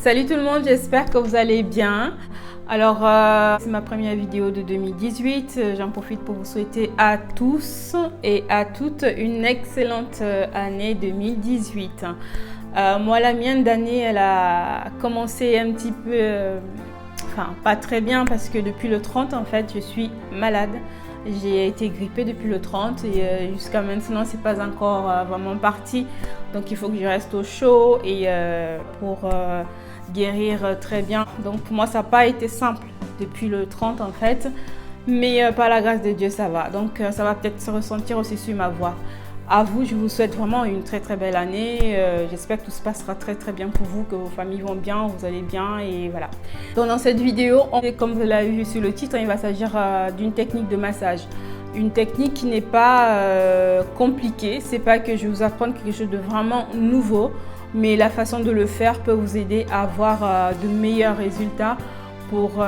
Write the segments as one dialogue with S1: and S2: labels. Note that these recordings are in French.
S1: Salut tout le monde, j'espère que vous allez bien. Alors, c'est ma première vidéo de 2018. J'en profite pour vous souhaiter à tous et à toutes une excellente année 2018. Moi, la mienne d'année, elle a commencé un petit peu, pas très bien parce que depuis le 30, en fait, je suis malade. J'ai été grippée depuis le 30 et jusqu'à maintenant, c'est pas encore vraiment parti. Donc, il faut que je reste au chaud et pour guérir très bien. Donc, pour moi, ça n'a pas été simple depuis le 30 en fait. Mais par la grâce de Dieu, ça va. Donc, ça va peut-être se ressentir aussi sur ma voix. À vous, je vous souhaite vraiment une très très belle année. J'espère que tout se passera très très bien pour vous, que vos familles vont bien, vous allez bien et voilà. Donc dans cette vidéo, comme vous l'avez vu sur le titre, il va s'agir d'une technique de massage. Une technique qui n'est pas compliquée. C'est pas que je vais vous apprendre quelque chose de vraiment nouveau, mais la façon de le faire peut vous aider à avoir de meilleurs résultats pour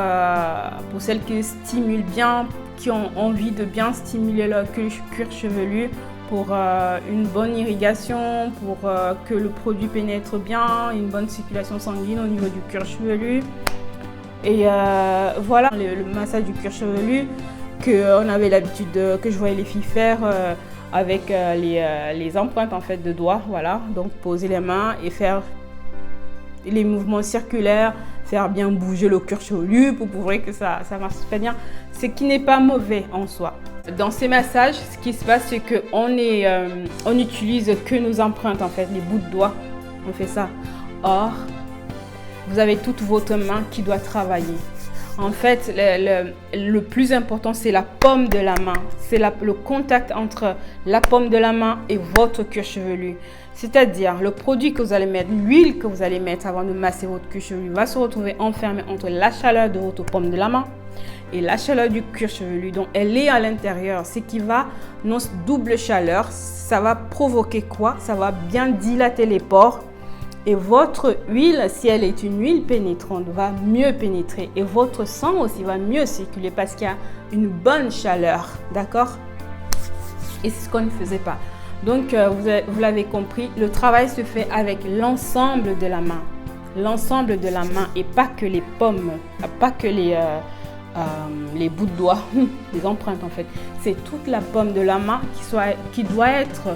S1: celles qui stimulent bien, qui ont envie de bien stimuler leur cuir chevelu, pour une bonne irrigation, pour que le produit pénètre bien, une bonne circulation sanguine au niveau du cuir chevelu. Et voilà, le massage du cuir chevelu qu'on avait l'habitude, que je voyais les filles faire avec les empreintes en fait de doigts. Voilà, donc poser les mains et faire les mouvements circulaires, faire bien bouger le cuir chevelu pour prouver que ça marche très bien. Ce qui n'est pas mauvais en soi. Dans ces massages, ce qui se passe, c'est qu'on n'utilise que nos empreintes, en fait, les bouts de doigts. On fait ça. Or, vous avez toute votre main qui doit travailler. En fait, le plus important, c'est la paume de la main. C'est le contact entre la paume de la main et votre cuir chevelu. C'est-à-dire, le produit que vous allez mettre, l'huile que vous allez mettre avant de masser votre cuir chevelu va se retrouver enfermée entre la chaleur de votre paume de la main et la chaleur du cuir chevelu. Donc, elle est à l'intérieur. Ce qui va, non, double chaleur, ça va provoquer quoi? Ça va bien dilater les pores. Et votre huile, si elle est une huile pénétrante, va mieux pénétrer. Et votre sang aussi va mieux circuler parce qu'il y a une bonne chaleur. D'accord? Et c'est ce qu'on ne faisait pas. Donc, vous l'avez compris, le travail se fait avec l'ensemble de la main. L'ensemble de la main et pas que les paumes, pas que les bouts de doigts, les empreintes en fait. C'est toute la paume de la main qui doit être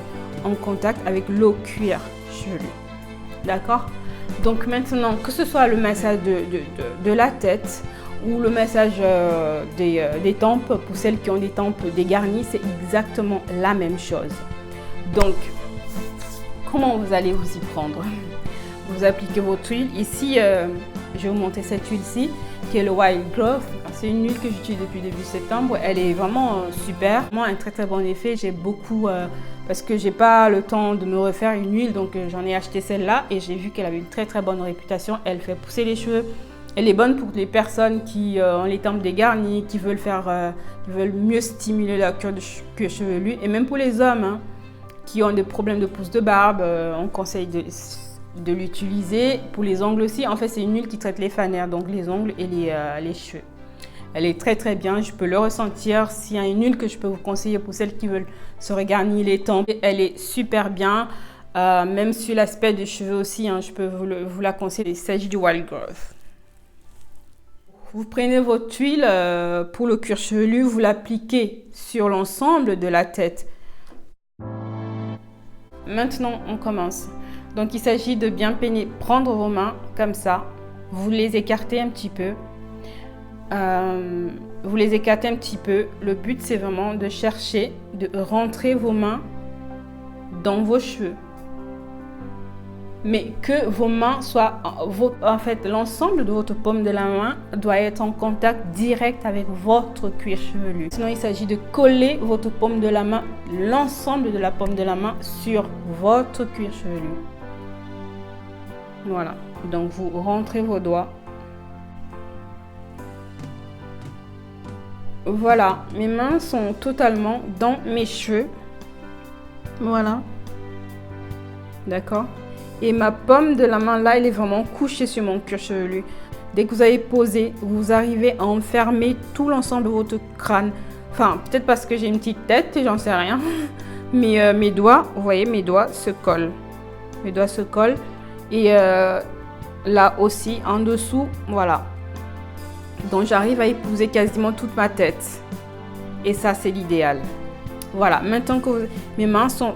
S1: en contact avec le cuir chevelu. D'accord? Donc maintenant, que ce soit le massage de la tête ou le massage des tempes, pour celles qui ont des tempes dégarnies, c'est exactement la même chose. Donc, comment vous allez vous y prendre? Vous appliquez votre huile. Ici, je vais vous montrer cette huile-ci, qui est le Wild Growth. C'est une huile que j'utilise depuis début septembre. Elle est vraiment super. Moi, un très très bon effet. J'ai beaucoup, parce que j'ai pas le temps de me refaire une huile, donc j'en ai acheté celle-là et j'ai vu qu'elle avait une très très bonne réputation. Elle fait pousser les cheveux. Elle est bonne pour les personnes qui ont les tempes dégarnies, qui veulent mieux stimuler leur cuir chevelu, et même pour les hommes hein, qui ont des problèmes de pousse de barbe, on conseille de l'utiliser. Pour les ongles aussi, en fait c'est une huile qui traite les fanères, donc les ongles et les cheveux. Elle est très très bien, je peux le ressentir. S'il y a une huile que je peux vous conseiller pour celles qui veulent se regarnir les tempes, elle est super bien. Même sur l'aspect des cheveux aussi, hein, je peux vous la conseiller. Il s'agit du Wild Growth. Vous prenez votre huile pour le cuir chevelu, vous l'appliquez sur l'ensemble de la tête. Maintenant, on commence. Donc, il s'agit de bien prendre vos mains comme ça. Vous les écartez un petit peu. Vous les écartez un petit peu. Le but, c'est vraiment de chercher, de rentrer vos mains dans vos cheveux. Mais que vos mains soient, en fait, l'ensemble de votre paume de la main doit être en contact direct avec votre cuir chevelu. Sinon, il s'agit de coller votre paume de la main, l'ensemble de la paume de la main sur votre cuir chevelu. Voilà. Donc, vous rentrez vos doigts. Voilà. Mes mains sont totalement dans mes cheveux. Voilà. D'accord? Et ma paume de la main là, elle est vraiment couchée sur mon cuir chevelu. Dès que vous avez posé, vous arrivez à enfermer tout l'ensemble de votre crâne. Enfin, peut-être parce que j'ai une petite tête, j'en sais rien. Mais mes doigts, vous voyez, mes doigts se collent. Mes doigts se collent. Et là aussi, en dessous, voilà. Donc j'arrive à épouser quasiment toute ma tête. Et ça, c'est l'idéal. Voilà, maintenant que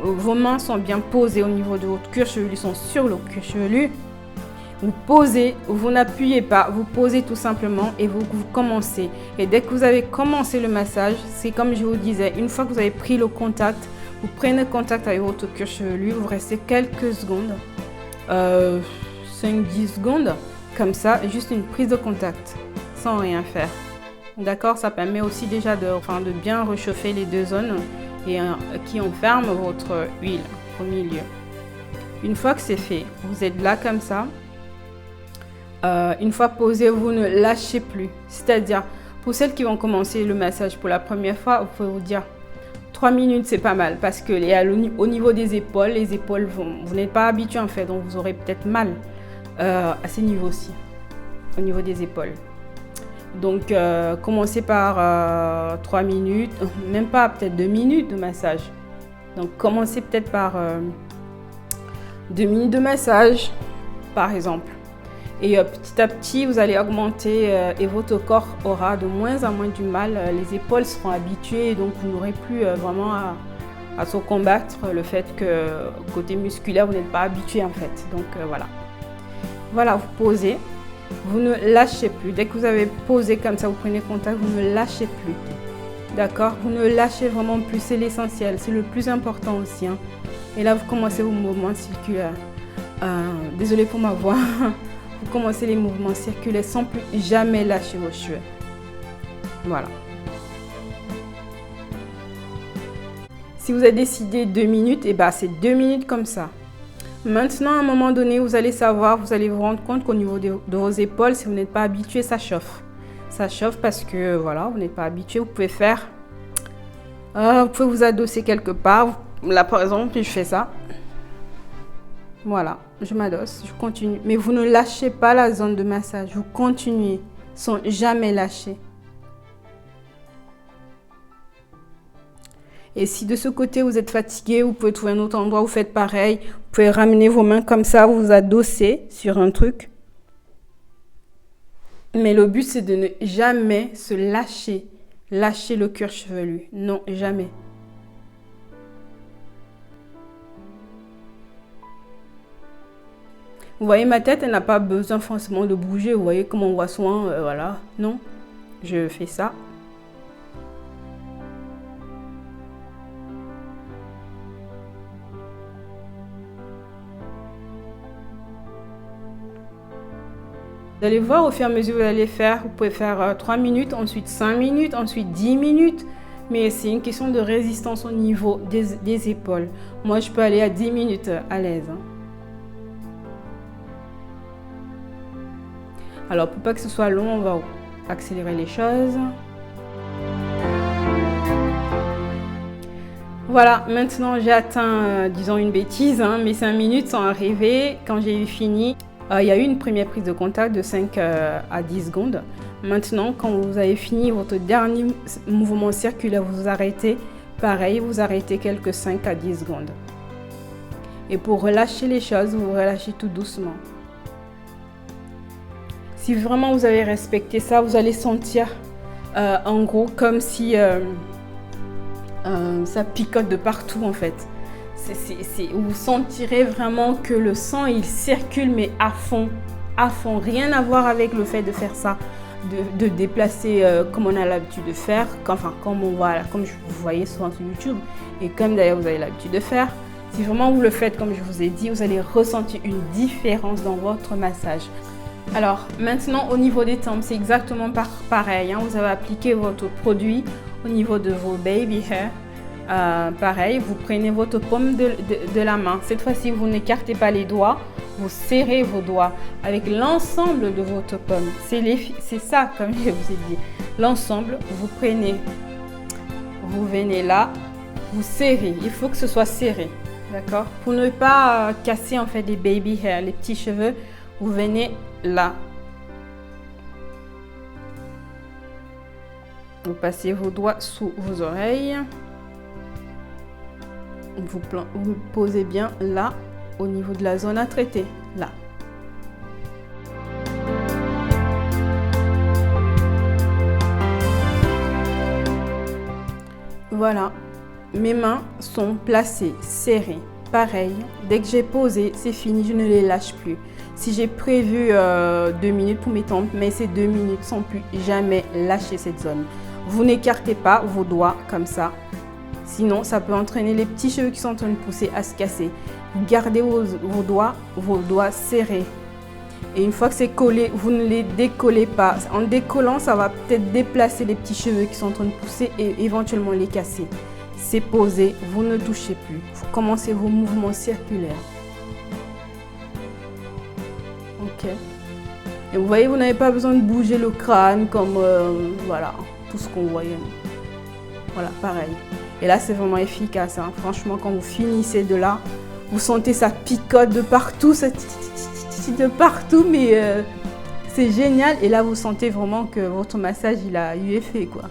S1: vos mains sont bien posées au niveau de votre cuir chevelu, sont sur le cuir chevelu, vous posez, vous n'appuyez pas, vous posez tout simplement et vous commencez. Et dès que vous avez commencé le massage, c'est comme je vous disais, une fois que vous avez pris le contact, vous prenez contact avec votre cuir chevelu, vous restez quelques secondes, 5-10 secondes, comme ça, juste une prise de contact, sans rien faire. D'accord, ça permet aussi déjà de bien réchauffer les deux zones et qui enferment votre huile au milieu. Une fois que c'est fait, vous êtes là comme ça. Une fois posé, vous ne lâchez plus. C'est-à-dire, pour celles qui vont commencer le massage pour la première fois, vous pouvez vous dire 3 minutes, c'est pas mal parce que au niveau des épaules, les épaules, vous n'êtes pas habitué en fait, donc vous aurez peut-être mal à ces niveaux-ci, au niveau des épaules. Donc, commencez par 3 minutes, même pas, peut-être 2 minutes de massage. Donc, commencez peut-être par 2 minutes de massage, par exemple. Et petit à petit, vous allez augmenter et votre corps aura de moins en moins du mal. Les épaules seront habituées, donc vous n'aurez plus vraiment à se combattre le fait que côté musculaire, vous n'êtes pas habitué en fait. Donc, voilà. Voilà, vous posez. Vous ne lâchez plus. Dès que vous avez posé comme ça, vous prenez contact, vous ne lâchez plus. D'accord? Vous ne lâchez vraiment plus. C'est l'essentiel. C'est le plus important aussi. Hein. Et là, vous commencez vos mouvements circulaires. Désolée pour ma voix. Vous commencez les mouvements circulaires sans plus jamais lâcher vos cheveux. Voilà. Si vous avez décidé 2 minutes, et c'est 2 minutes comme ça. Maintenant, à un moment donné, vous allez savoir, vous allez vous rendre compte qu'au niveau de vos épaules, si vous n'êtes pas habitué, ça chauffe. Ça chauffe parce que, voilà, vous n'êtes pas habitué. Vous pouvez faire, vous pouvez vous adosser quelque part. Là, par exemple, je fais ça. Voilà, je m'adosse, je continue. Mais vous ne lâchez pas la zone de massage. Vous continuez sans jamais lâcher. Et si de ce côté, vous êtes fatigué, vous pouvez trouver un autre endroit où vous faites pareil. Vous pouvez ramener vos mains comme ça, vous vous adossez sur un truc. Mais le but, c'est de ne jamais se lâcher. Lâcher le cuir chevelu. Non, jamais. Vous voyez, ma tête, elle n'a pas besoin forcément de bouger. Vous voyez comment on voit souvent, voilà. Non, je fais ça. Vous allez voir au fur et à mesure que vous allez faire, vous pouvez faire 3 minutes, ensuite 5 minutes, ensuite 10 minutes. Mais c'est une question de résistance au niveau des épaules. Moi, je peux aller à 10 minutes à l'aise. Hein. Alors, pour pas que ce soit long, on va accélérer les choses. Voilà, maintenant j'ai atteint, disons une bêtise, hein, mes 5 minutes sont arrivées. Quand j'ai fini, il y a eu une première prise de contact de 5 à 10 secondes. Maintenant, quand vous avez fini votre dernier mouvement circulaire, vous arrêtez. Pareil, vous arrêtez quelques 5 à 10 secondes. Et pour relâcher les choses, vous relâchez tout doucement. Si vraiment vous avez respecté ça, vous allez sentir en gros comme si ça picote de partout en fait. Vous sentirez vraiment que le sang il circule mais à fond. Rien à voir avec le fait de faire ça, de déplacer comme on a l'habitude de faire, comme vous voyez souvent sur YouTube et comme d'ailleurs vous avez l'habitude de faire. Si vraiment vous le faites comme je vous ai dit, vous allez ressentir une différence dans votre massage. Alors maintenant au niveau des tempes, c'est exactement pareil. Hein. Vous avez appliqué votre produit au niveau de vos baby hair. Pareil, vous prenez votre paume de la main. Cette fois-ci, vous n'écartez pas les doigts. Vous serrez vos doigts avec l'ensemble de votre paume. C'est ça, comme je vous ai dit. L'ensemble, vous prenez, vous venez là, vous serrez. Il faut que ce soit serré. D'accord? Pour ne pas casser en fait les baby hair, les petits cheveux, vous venez là. Vous passez vos doigts sous vos oreilles. Vous posez bien là, au niveau de la zone à traiter. Là. Voilà, mes mains sont placées, serrées. Pareil, dès que j'ai posé, c'est fini, je ne les lâche plus. Si j'ai prévu 2 minutes pour mes tempes, mais ces 2 minutes sans plus jamais lâcher cette zone. Vous n'écartez pas vos doigts comme ça. Sinon, ça peut entraîner les petits cheveux qui sont en train de pousser à se casser. Vous gardez vos doigts serrés. Et une fois que c'est collé, vous ne les décollez pas. En décollant, ça va peut-être déplacer les petits cheveux qui sont en train de pousser et éventuellement les casser. C'est posé, vous ne touchez plus. Vous commencez vos mouvements circulaires. Ok. Et vous voyez, vous n'avez pas besoin de bouger le crâne comme voilà, tout ce qu'on voyait. Voilà, pareil. Et là, c'est vraiment efficace. Hein. Franchement, quand vous finissez de là, vous sentez ça picote de partout, ça de partout, mais c'est génial. Et là, vous sentez vraiment que votre massage, il a eu effet, quoi.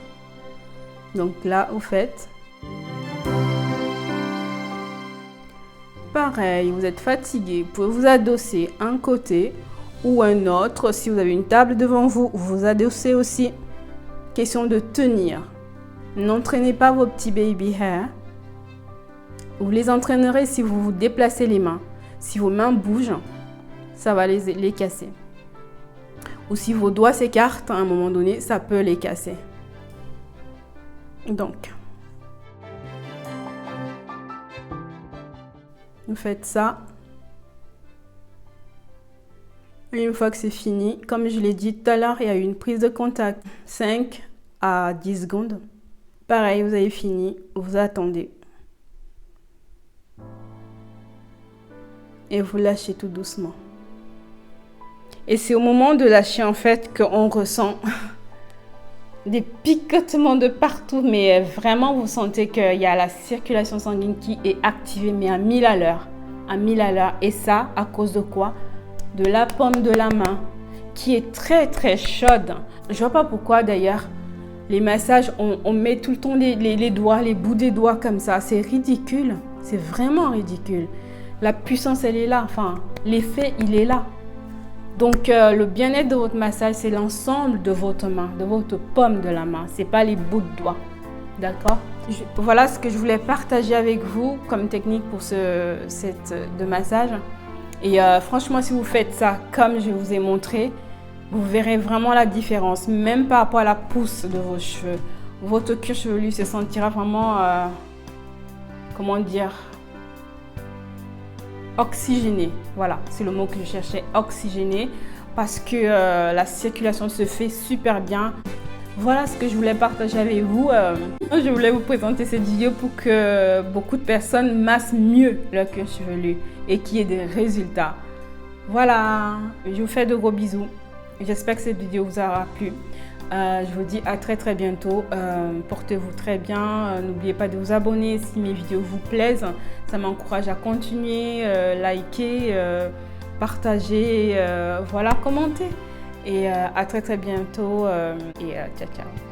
S1: Donc là, vous faites. Pareil, vous êtes fatigué, vous pouvez vous adosser un côté ou un autre. Si vous avez une table devant vous, vous adossez aussi. Question de tenir. N'entraînez pas vos petits baby hair. Vous les entraînerez si vous vous déplacez les mains. Si vos mains bougent, ça va les casser. Ou si vos doigts s'écartent, à un moment donné, ça peut les casser. Donc, vous faites ça. Et une fois que c'est fini, comme je l'ai dit tout à l'heure, il y a eu une prise de contact. 5 à 10 secondes. Pareil, vous avez fini, vous attendez. Et vous lâchez tout doucement. Et c'est au moment de lâcher en fait qu'on ressent des picotements de partout. Mais vraiment, vous sentez qu'il y a la circulation sanguine qui est activée, mais à 1000 à l'heure. À 1000 à l'heure. Et ça, à cause de quoi? De la paume de la main qui est très très chaude. Je vois pas pourquoi d'ailleurs. Les massages, on met tout le temps les doigts, les bouts des doigts comme ça. C'est ridicule. C'est vraiment ridicule. La puissance, elle est là. Enfin, l'effet, il est là. Donc, le bien-être de votre massage, c'est l'ensemble de votre main, de votre paume de la main. Ce n'est pas les bouts de doigts. D'accord? Voilà ce que je voulais partager avec vous comme technique pour de massage. Et franchement, si vous faites ça comme je vous ai montré, vous verrez vraiment la différence, même par rapport à la pousse de vos cheveux. Votre cuir chevelu se sentira vraiment, comment dire, oxygéné. Voilà, c'est le mot que je cherchais, oxygéné, parce que la circulation se fait super bien. Voilà ce que je voulais partager avec vous. Je voulais vous présenter cette vidéo pour que beaucoup de personnes massent mieux leur cuir chevelu et qu'il y ait des résultats. Voilà, je vous fais de gros bisous. J'espère que cette vidéo vous aura plu. Je vous dis à très très bientôt. Portez-vous très bien. N'oubliez pas de vous abonner si mes vidéos vous plaisent. Ça m'encourage à continuer. Liker, partager, voilà, commenter. Et à très très bientôt. Et ciao ciao.